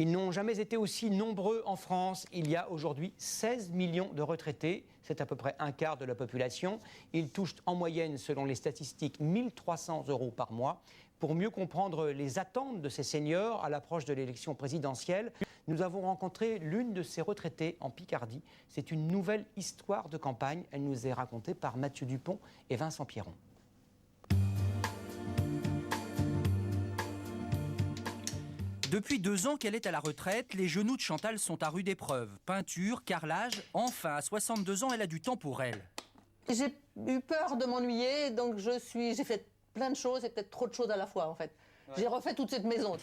Ils n'ont jamais été aussi nombreux en France. Il y a aujourd'hui 16 millions de retraités. C'est à peu près un quart de la population. Ils touchent en moyenne, selon les statistiques, 1 300 € par mois. Pour mieux comprendre les attentes de ces seniors à l'approche de l'élection présidentielle, nous avons rencontré l'une de ces retraitées en Picardie. C'est une nouvelle histoire de campagne. Elle nous est racontée par Mathieu Dupont et Vincent Pierron. Depuis 2 ans qu'elle est à la retraite, les genoux de Chantal sont à rude épreuve. Peinture, carrelage, enfin, à 62 ans, elle a du temps pour elle. J'ai eu peur de m'ennuyer, donc j'ai fait plein de choses et peut-être trop de choses à la fois en fait. Ouais. J'ai refait toute cette maison.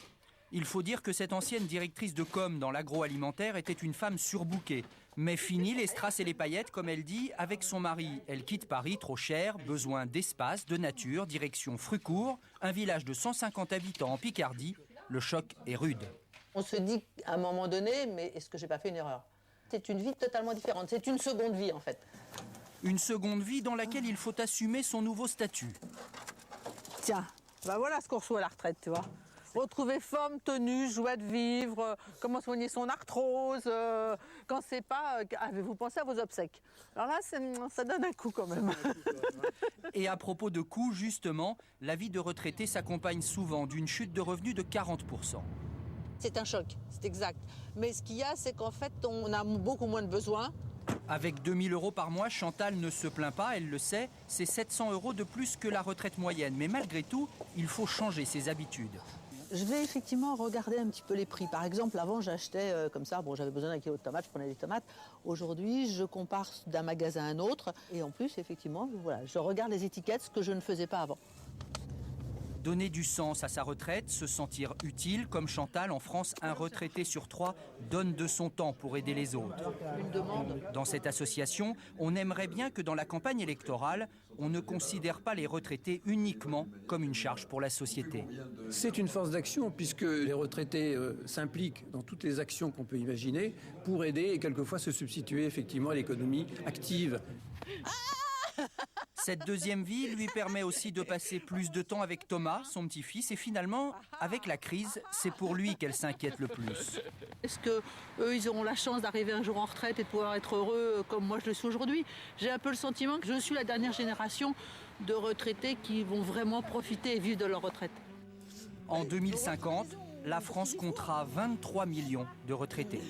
Il faut dire que cette ancienne directrice de com dans l'agroalimentaire était une femme surbookée. Mais fini les strass et les paillettes, comme elle dit, avec son mari. Elle quitte Paris, trop cher, besoin d'espace, de nature, direction Frucourt, un village de 150 habitants en Picardie. Le choc est rude. On se dit à un moment donné, mais est-ce que j'ai pas fait une erreur? C'est une vie totalement différente, c'est une seconde vie en fait. Une seconde vie dans laquelle il faut assumer son nouveau statut. Tiens, bah voilà ce qu'on reçoit à la retraite, tu vois. Retrouver forme, tenue, joie de vivre, comment soigner son arthrose, quand c'est pas, avez-vous pensé à vos obsèques? Alors là, ça donne un coup quand même. Et à propos de coûts, justement, la vie de retraité s'accompagne souvent d'une chute de revenus de 40%. C'est un choc, c'est exact. Mais ce qu'il y a, c'est qu'en fait, on a beaucoup moins de besoins. Avec 2 000 € par mois, Chantal ne se plaint pas, elle le sait, c'est 700 € de plus que la retraite moyenne. Mais malgré tout, il faut changer ses habitudes. Je vais effectivement regarder un petit peu les prix. Par exemple, avant, j'achetais comme ça, bon, j'avais besoin d'un kilo de tomates, je prenais des tomates. Aujourd'hui, je compare d'un magasin à un autre. Et en plus, effectivement, voilà, je regarde les étiquettes, ce que je ne faisais pas avant. Donner du sens à sa retraite, se sentir utile, comme Chantal, en France, un retraité sur 3 donne de son temps pour aider les autres. Une demande. Dans cette association, on aimerait bien que dans la campagne électorale, on ne considère pas les retraités uniquement comme une charge pour la société. C'est une force d'action puisque les retraités s'impliquent dans toutes les actions qu'on peut imaginer pour aider et quelquefois se substituer effectivement à l'économie active. Cette deuxième vie lui permet aussi de passer plus de temps avec Thomas, son petit-fils, et finalement, avec la crise, c'est pour lui qu'elle s'inquiète le plus. Est-ce qu'eux, ils auront la chance d'arriver un jour en retraite et de pouvoir être heureux comme moi je le suis aujourd'hui? J'ai un peu le sentiment que je suis la dernière génération de retraités qui vont vraiment profiter et vivre de leur retraite. En 2050, la France comptera 23 millions de retraités.